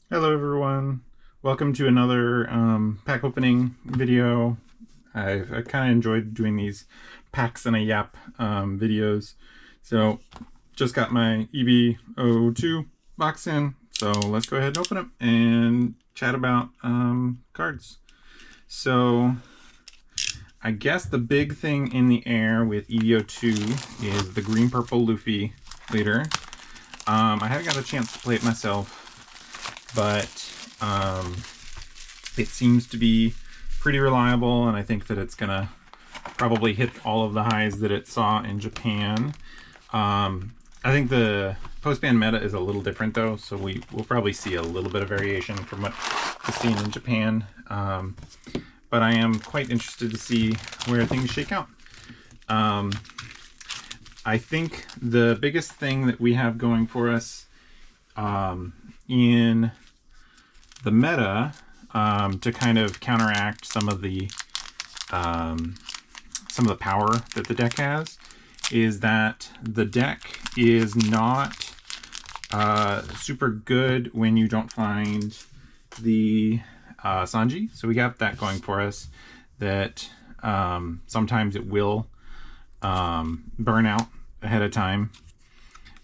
Hello everyone, welcome to another pack opening video. I kind of enjoyed doing these packs and a yap videos. So just got my EB02 box in, so let's go ahead and open it and chat about cards. So I guess the big thing in the air with EB02 is the green purple Luffy leader. I haven't got a chance to play it myself, but it seems to be pretty reliable, and I think that it's gonna probably hit all of the highs that it saw in Japan. I think the post-ban meta is a little different though, so we'll probably see a little bit of variation from what was seen in Japan. But I am quite interested to see where things shake out. I think the biggest thing that we have going for us in the meta, to kind of counteract some of the power that the deck has, is that the deck is not super good when you don't find the Sanji. So we got that going for us, that sometimes it will burn out ahead of time,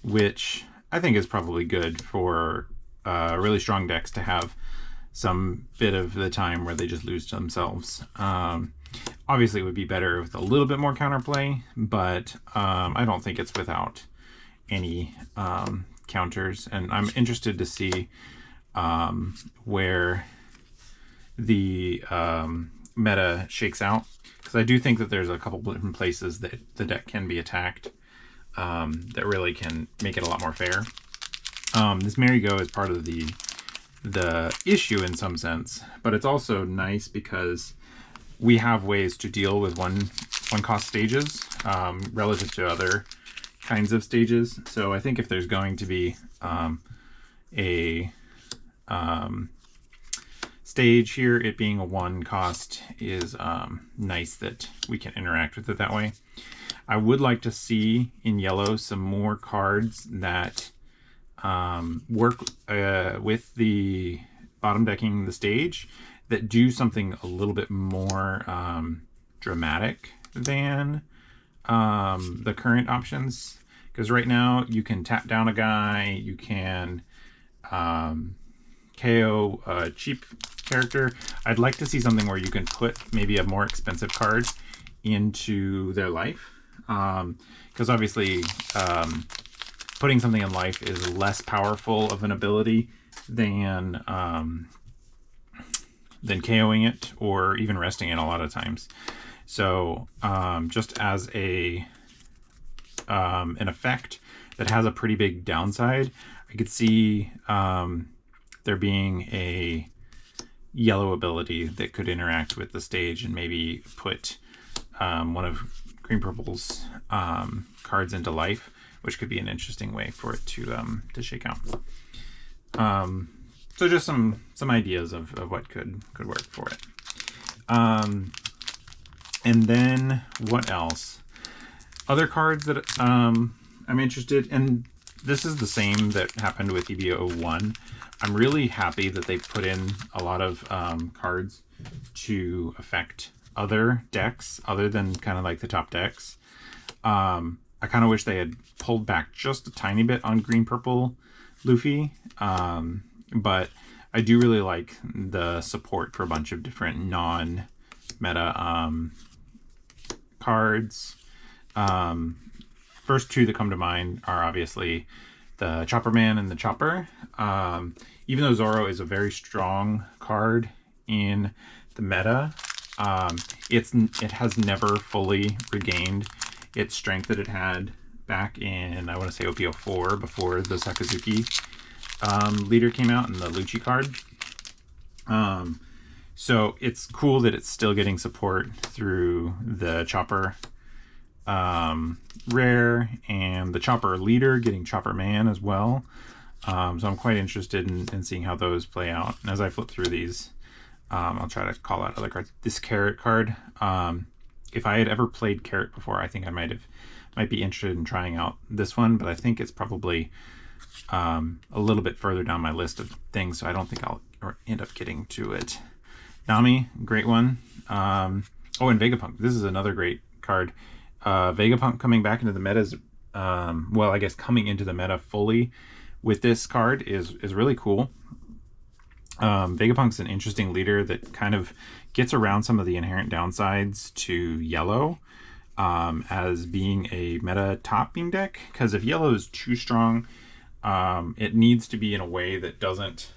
which I think is probably good for really strong decks to have some bit of the time where they just lose to themselves. Obviously it would be better with a little bit more counterplay, but I don't think it's without any counters, and I'm interested to see where the meta shakes out, because I do think that there's a couple different places that the deck can be attacked that really can make it a lot more fair. This merry-go is part of the issue in some sense, but it's also nice because we have ways to deal with one cost stages relative to other kinds of stages. So I think if there's going to be a stage here, it being a 1 cost is nice that we can interact with it that way. I would like to see in yellow some more cards that work with the bottom decking the stage, that do something a little bit more dramatic than the current options. Because right now you can tap down a guy, you can KO a cheap character. I'd like to see something where you can put maybe a more expensive card into their life, because obviously putting something in life is less powerful of an ability than KOing it or even resting it a lot of times. So just as an effect that has a pretty big downside, I could see there being a yellow ability that could interact with the stage and maybe put one of green purple's cards into life, which could be an interesting way for it to shake out. So just some ideas of what could work for it. And then what else? Other cards that I'm interested in. This is the same that happened with EB01. I'm really happy that they put in a lot of cards to affect other decks other than kind of like the top decks. I kind of wish they had pulled back just a tiny bit on green purple Luffy, but I do really like the support for a bunch of different non-meta cards. First two that come to mind are obviously the Chopper Man and the Chopper. Even though Zoro is a very strong card in the meta, it has never fully regained its strength that it had back in, I want to say, OP04, before the Sakazuki leader came out and the Lucci card. So it's cool that it's still getting support through the Chopper rare and the Chopper leader getting Chopper Man as well. So I'm quite interested in seeing how those play out. And as I flip through these, I'll try to call out other cards. This Carrot card, if I had ever played Carrot before, I think I might be interested in trying out this one, but I think it's probably a little bit further down my list of things, so I don't think I'll end up getting to it. Nami, great one. Oh, and Vegapunk. This is another great card. Vegapunk coming back into the meta well, I guess coming into the meta fully with this card is really cool. Vegapunk's an interesting leader that kind of gets around some of the inherent downsides to yellow as being a meta topping deck, because if yellow is too strong, it needs to be in a way that doesn't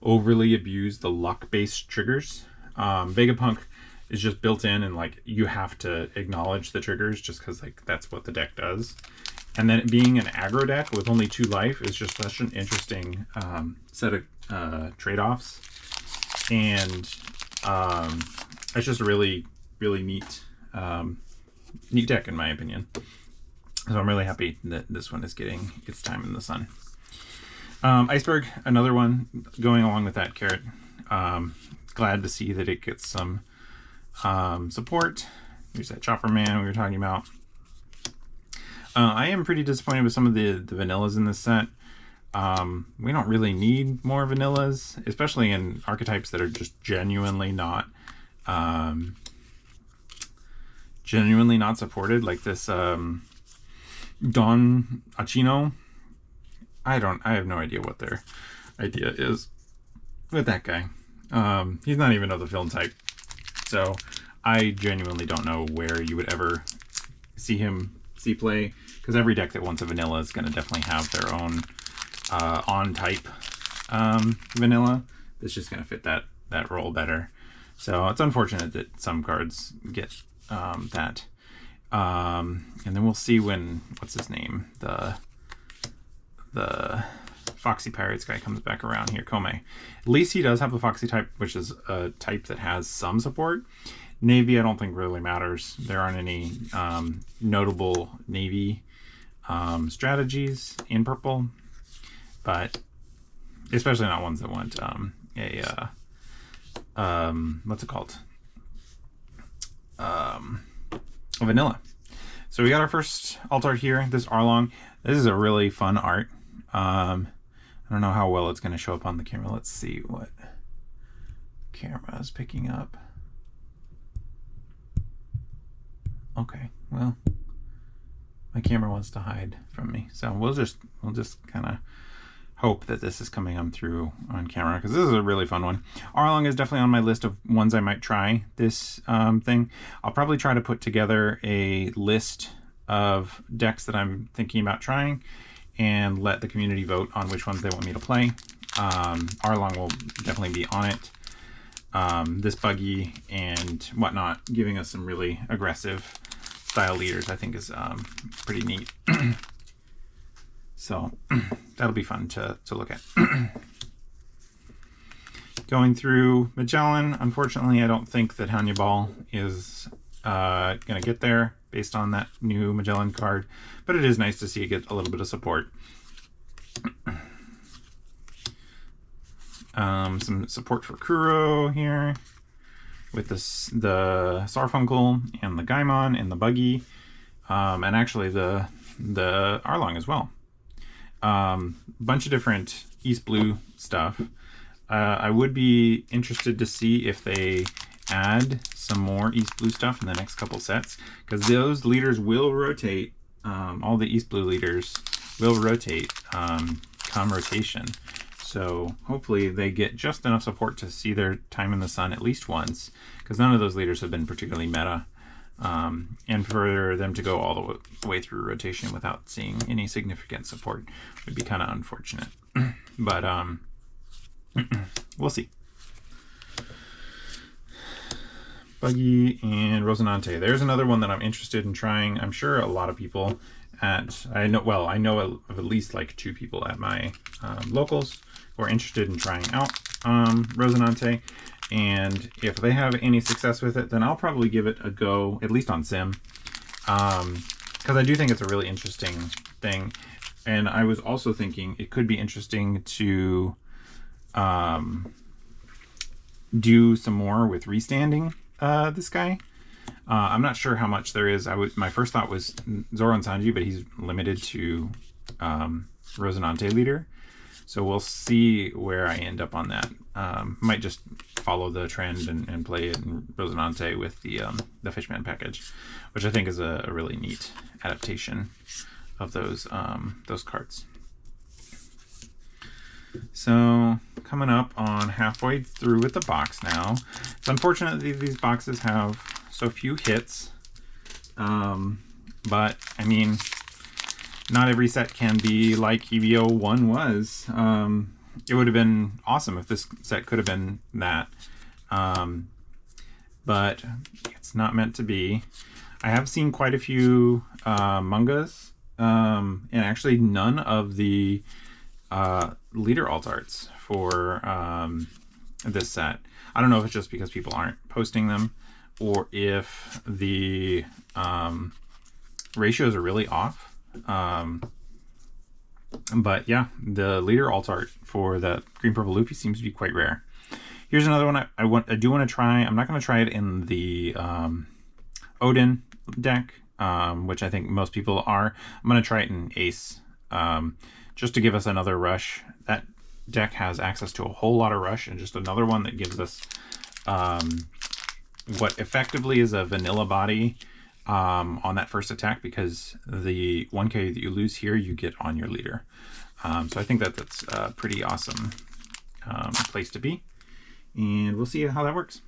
overly abuse the luck-based triggers. Vegapunk is just built in, and like you have to acknowledge the triggers just because like that's what the deck does. And then it being an aggro deck with only 2 life is just such an interesting set of trade-offs, and it's just a really neat deck in my opinion. So I'm really happy that this one is getting its time in the sun. Iceberg, another one going along with that Carrot. Glad to see that it gets some support. There's that Chopper Man we were talking about. I am pretty disappointed with some of the vanillas in this set. We don't really need more vanillas, especially in archetypes that are just genuinely not supported, like this Don Achino. I have no idea what their idea is with that guy. He's not even of the film type, so I genuinely don't know where you would ever see him play, because every deck that wants a vanilla is going to definitely have their own on type vanilla that's just going to fit that role better. So it's unfortunate that some cards get that. And then we'll see when, what's his name, the Foxy Pirates guy comes back around here, Kome. At least he does have a Foxy type, which is a type that has some support. Navy, I don't think really matters. There aren't any notable Navy strategies in purple, but especially not ones that want what's it called? A vanilla. So we got our first alt art here, this Arlong. This is a really fun art. I don't know how well it's going to show up on the camera. Let's see what camera is picking up. Okay, well, my camera wants to hide from me, so we'll just kind of hope that this is coming on through on camera, because this is a really fun one. Arlong is definitely on my list of ones I might try this thing. I'll probably try to put together a list of decks that I'm thinking about trying and let the community vote on which ones they want me to play. Arlong will definitely be on it. This Buggy and whatnot, giving us some really aggressive style leaders, I think is pretty neat. So that'll be fun to look at. Going through Magellan, unfortunately, I don't think that Hannibal is going to get there based on that new Magellan card, but it is nice to see it get a little bit of support. Some support for Kuro here with the Sarfunkel and the Gaimon and the Buggy, and actually the Arlong as well. Bunch of different East Blue stuff. I would be interested to see if they add some more East Blue stuff in the next couple sets, because those leaders will rotate. All the East Blue leaders will rotate come rotation. So hopefully they get just enough support to see their time in the sun at least once, because none of those leaders have been particularly meta. And for them to go all the way through rotation without seeing any significant support would be kind of unfortunate. But we'll see. Buggy and Rosinante. There's another one that I'm interested in trying. I'm sure a lot of people I know of at least like 2 people at my locals who are interested in trying out Rosinante. And if they have any success with it, then I'll probably give it a go, at least on Sim. Because I do think it's a really interesting thing. And I was also thinking it could be interesting to do some more with restanding this guy. I'm not sure how much there is. My first thought was Zoro and Sanji, but he's limited to Rosinante leader. So we'll see where I end up on that. Might just follow the trend and play it in Rosinante with the Fishman package, which I think is a really neat adaptation of those cards. So coming up on halfway through with the box now. It's unfortunate that these boxes have so few hits, but I mean, not every set can be like EB01 was. It would have been awesome if this set could have been that, but it's not meant to be. I have seen quite a few mangas, and actually none of the leader alt arts for this set. I don't know if it's just because people aren't posting them, or if the ratios are really off. But yeah, the leader alt art for the green purple Luffy seems to be quite rare. Here's another one I do want to try. I'm not going to try it in the Odin deck, which I think most people are. I'm going to try it in Ace, just to give us another rush. That deck has access to a whole lot of rush, and just another one that gives us what effectively is a vanilla body on that first attack, because the 1k that you lose here you get on your leader. So I think that's a pretty awesome place to be, and we'll see how that works.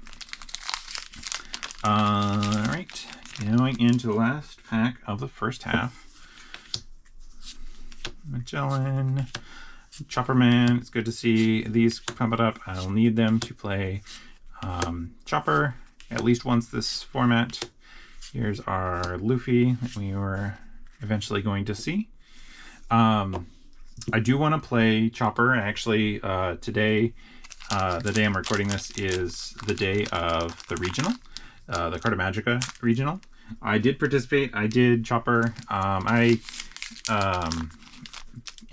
Alright, going into the last pack of the first half. Magellan, Chopperman. It's good to see these pump it up. I'll need them to play Chopper at least once this format. Here's our Luffy that we were eventually going to see. I do want to play Chopper. Actually, today, the day I'm recording this, is the day of the regional, the Carta Magica regional. I did participate. I did Chopper. I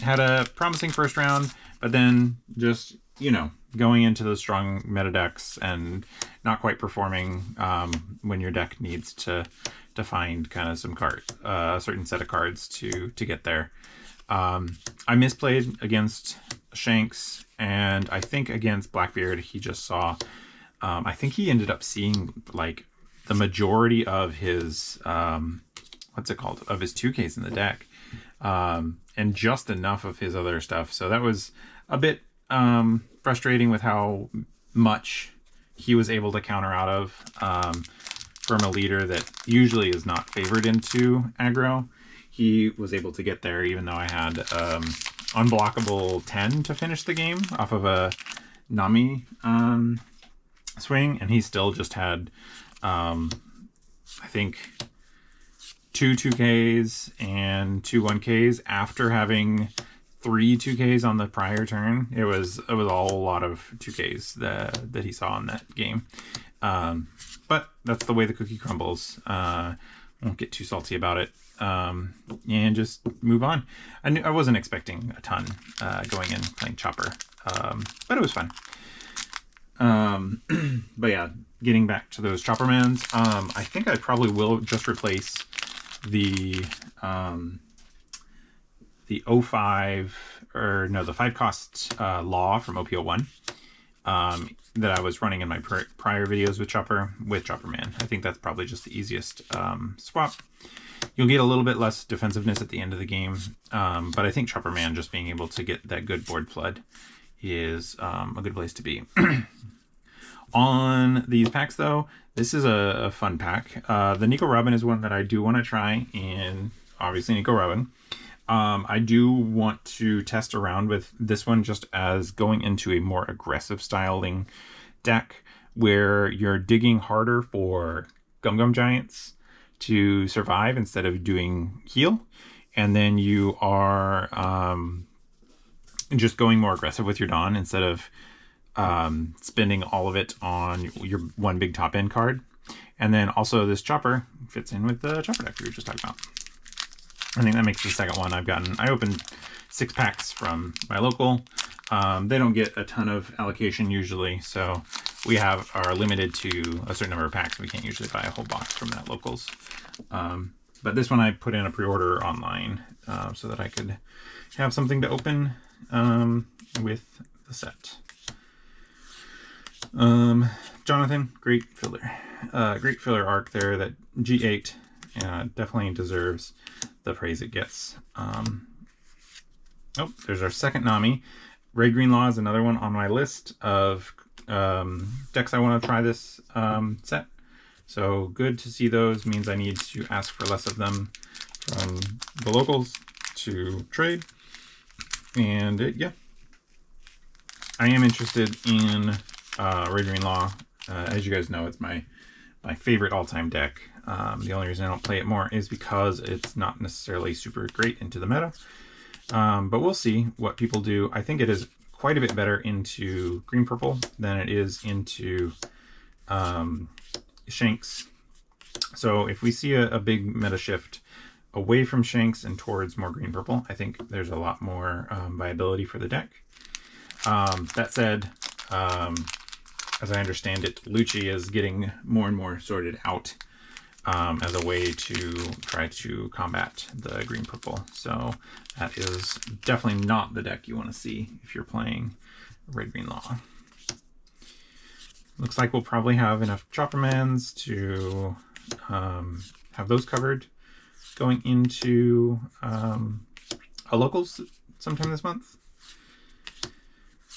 had a promising first round, but then just, you know, going into the strong meta decks and not quite performing when your deck needs to find kind of some card, a certain set of cards to get there. I misplayed against Shanks, and I think against Blackbeard he just saw, I think he ended up seeing like the majority of his what's it called, of his 2Ks in the deck, and just enough of his other stuff. So that was a bit frustrating with how much he was able to counter out of from a leader that usually is not favored into aggro. He was able to get there even though I had unblockable 10 to finish the game off of a Nami swing, and he still just had I think 2 2Ks and 2 1Ks after having 3 2Ks on the prior turn. It was a whole lot of 2Ks that he saw in that game. But that's the way the cookie crumbles. Won't get too salty about it, and just move on. I wasn't expecting a ton going in playing Chopper, but it was fun. But yeah, getting back to those Choppermans, I think I probably will just replace the 05, or no, the 5 cost Law from OP01 that I was running in my prior videos with Chopperman. I think that's probably just the easiest swap. You'll get a little bit less defensiveness at the end of the game, but I think Chopperman just being able to get that good board flood is a good place to be. On these packs though, this is a fun pack. The Nico Robin is one that I do want to try, and obviously Nico Robin. I do want to test around with this one just as going into a more aggressive styling deck where you're digging harder for Gum Gum Giants to survive instead of doing heal, and then you are just going more aggressive with your Dawn instead of spending all of it on your one big top end card. And then also this Chopper fits in with the Chopper deck we were just talking about. I think that makes the second one I've gotten. I opened 6 packs from my local. They don't get a ton of allocation usually, so we are limited to a certain number of packs. We can't usually buy a whole box from that locals. But this one I put in a pre-order online so that I could have something to open with the set. Jonathan, great filler arc there. That G8 definitely deserves the praise it gets. Oh, there's our second Nami. Red Green Law is another one on my list of decks I want to try this set. So good to see those. Means I need to ask for less of them from the locals to trade. And yeah, I am interested in Red Green Law. As you guys know, it's my favorite all-time deck. The only reason I don't play it more is because it's not necessarily super great into the meta. But we'll see what people do. I think it is quite a bit better into green-purple than it is into Shanks. So if we see a big meta shift away from Shanks and towards more green-purple, I think there's a lot more viability for the deck. That said, as I understand it, Lucci is getting more and more sorted out as a way to try to combat the green-purple. So that is definitely not the deck you want to see if you're playing Red Green Law. Looks like we'll probably have enough Choppermans to have those covered going into a locals sometime this month.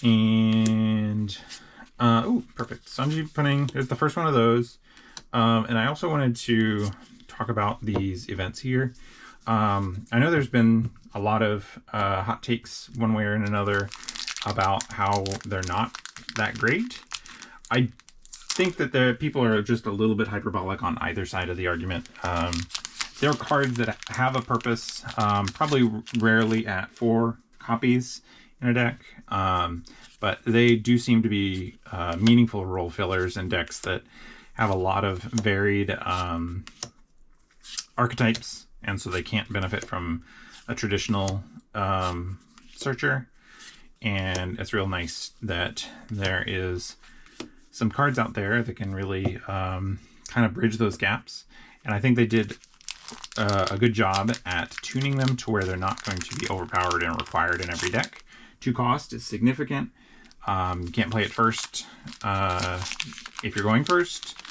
And oh, perfect. Sanji Punning, there's the first one of those. And I also wanted to talk about these events here. I know there's been a lot of hot takes one way or another about how they're not that great. I think that the people are just a little bit hyperbolic on either side of the argument. There are cards that have a purpose, probably rarely at 4 copies in a deck, but they do seem to be meaningful role fillers in decks that have a lot of varied archetypes, and so they can't benefit from a traditional searcher. And it's real nice that there is some cards out there that can really kind of bridge those gaps. And I think they did a good job at tuning them to where they're not going to be overpowered and required in every deck. 2 cost is significant. You can't play it first if you're going first.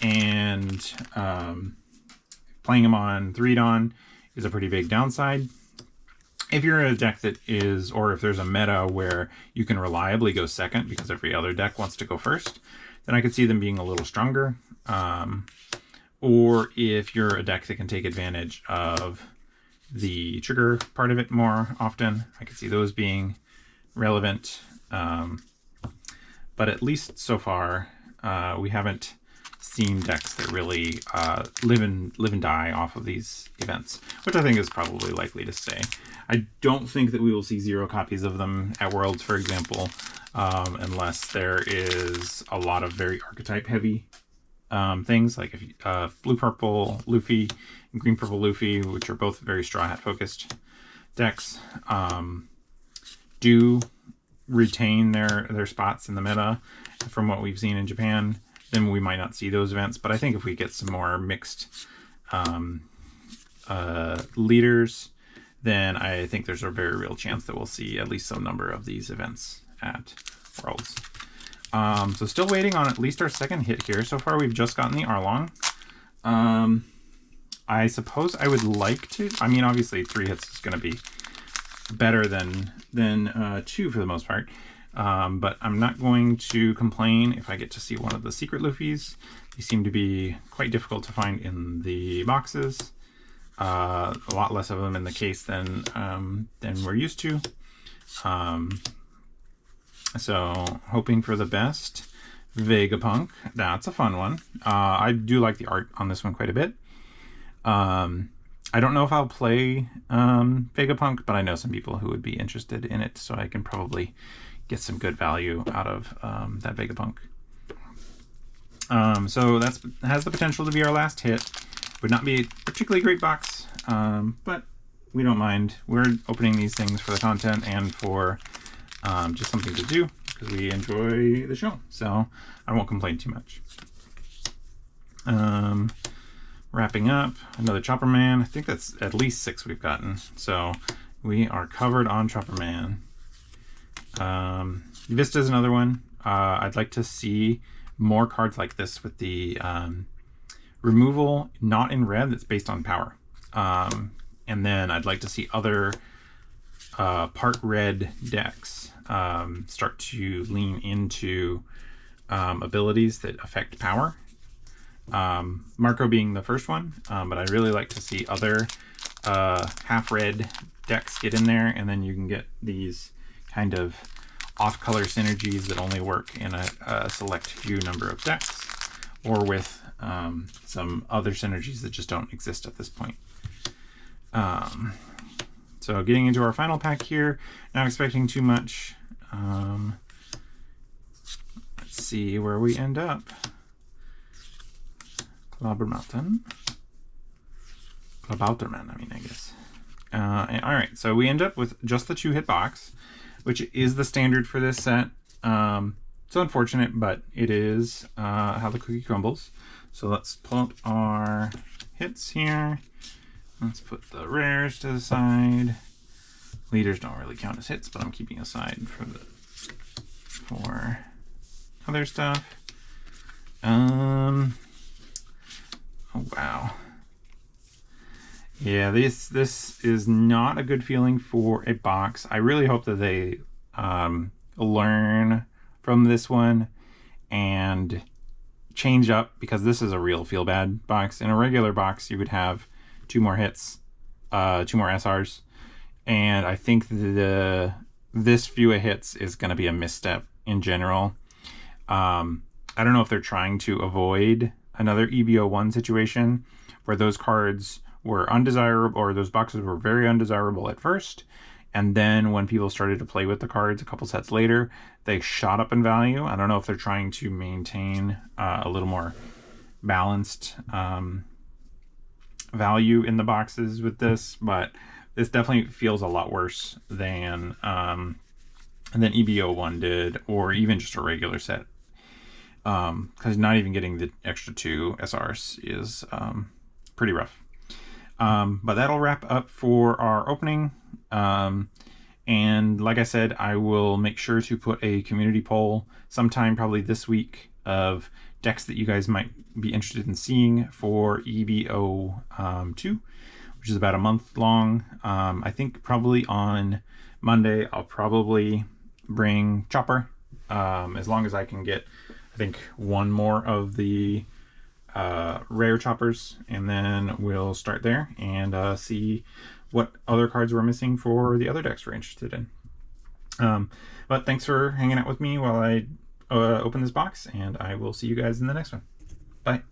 And playing them on 3-Don is a pretty big downside. If you're in a deck that is, or if there's a meta where you can reliably go second because every other deck wants to go first, then I could see them being a little stronger. Or if you're a deck that can take advantage of the trigger part of it more often, I could see those being relevant. But at least so far, we haven't seen decks that really live and die off of these events, which I think is probably likely to stay. I don't think that we will see 0 copies of them at Worlds, for example, unless there is a lot of very archetype heavy things, like if blue-purple Luffy and green-purple Luffy, which are both very Straw Hat focused decks, do retain their spots in the meta from what we've seen in Japan, then we might not see those events. But I think if we get some more mixed leaders, then I think there's a very real chance that we'll see at least some number of these events at Worlds. So still waiting on at least our second hit here. So far we've just gotten the Arlong. I suppose I would like to, I mean, obviously 3 hits is going to be better than 2 for the most part. But I'm not going to complain if I get to see one of the secret Luffys. They seem to be quite difficult to find in the boxes. A lot less of them in the case than we're used to. So hoping for the best. Vegapunk, that's a fun one. I do like the art on this one quite a bit. I don't know if I'll play Vegapunk, but I know some people who would be interested in it, so I can probably get some good value out of that Vegapunk. So that has the potential to be our last hit. Would not be a particularly great box, but we don't mind. We're opening these things for the content and for just something to do because we enjoy the show. So I won't complain too much. Wrapping up, another Chopper Man. I think that's at least 6 we've gotten. So we are covered on Chopper Man. Vista's another one. I'd like to see more cards like this with the removal not in red that's based on power. And then I'd like to see other part red decks start to lean into abilities that affect power. Marco being the first one, but I'd really like to see other half red decks get in there, and then you can get these kind of off-color synergies that only work in a select few number of decks, or with some other synergies that just don't exist at this point. So getting into our final pack here, not expecting too much. Let's see where we end up. Klabauterman, I mean, I guess. All right, so we end up with just the 2-hit box, which is the standard for this set. It's unfortunate, but it is how the cookie crumbles. So let's pull up our hits here. Let's put the rares to the side. Leaders don't really count as hits, but I'm keeping aside for other stuff. Oh wow. Yeah, this is not a good feeling for a box. I really hope that they learn from this one and change up, because this is a real feel bad box. In a regular box, you would have 2 more hits, 2 more SRs, and I think this few of hits is going to be a misstep in general. I don't know if they're trying to avoid another EB01 situation where those cards were undesirable, or those boxes were very undesirable at first, and then when people started to play with the cards a couple sets later, they shot up in value. I don't know if they're trying to maintain a little more balanced value in the boxes with this, but this definitely feels a lot worse than EB01 did, or even just a regular set. Because not even getting the extra 2 SRs is pretty rough. But that'll wrap up for our opening. And like I said, I will make sure to put a community poll sometime probably this week of decks that you guys might be interested in seeing for EB02, which is about a month long. I think probably on Monday I'll probably bring Chopper, as long as I can get, I think, 1 more of the rare Choppers, and then we'll start there and see what other cards we're missing for the other decks we're interested in. But thanks for hanging out with me while I open this box, and I will see you guys in the next one. Bye.